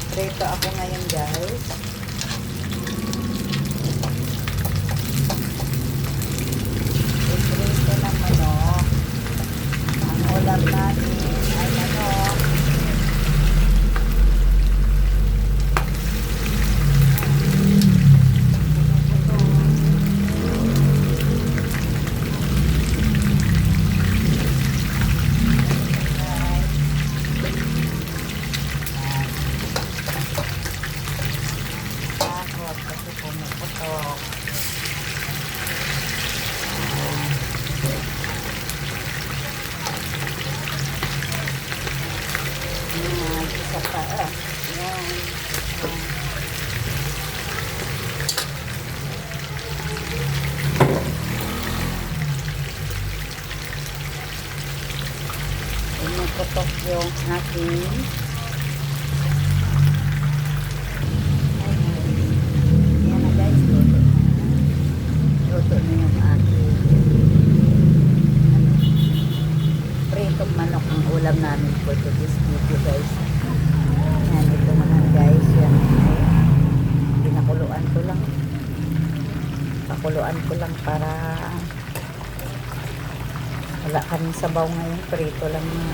Iprito ako ngayon guys. Iprito ng manok. Ang ulam natin ay manok. Kasi pumuputok. Isa pa yan. Pumuputok yung aking luto na yung aking pritong manok ang ulam namin for today's video guys. Yan, ito naman guys, yan pinakuluan ko lang, pakuluan ko lang para wala kaming sabaw ngayon, prito lang na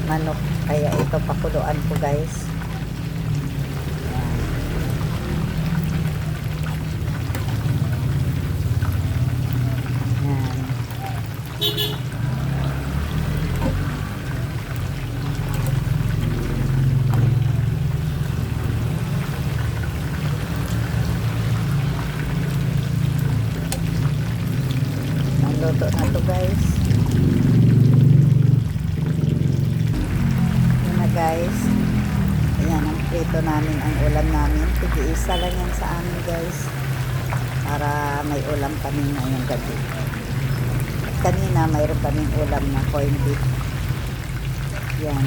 manok, kaya ito pakuluan ko guys. Luto na to guys. Yan na guys. Ayan ang prito namin, ang ulam namin. Tig-isa lang yan sa amin guys. Para may ulam kami ngayong gabi. At kanina mayroon kaming ulam na corned beef. Yan.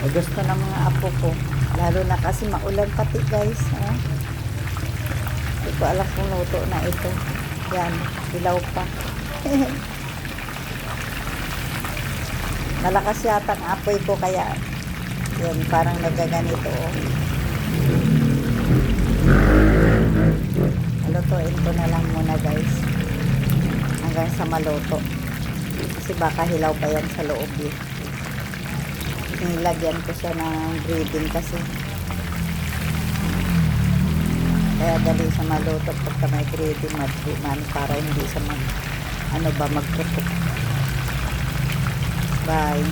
Ay, gusto ng mga apo ko. Lalo na kasi maulan pati guys. Hindi ko alam kung luto na ito. Yan, dilaw pa. Malakas yata ang apoy ko kaya yan, parang nagaganito Lutuin ko na lang muna guys hanggang sa maluto kasi baka hilaw pa yan sa loob nilagyan ko siya ng breading kasi kaya dali sa maluto pagka may breading man para hindi sa magputok. Bye.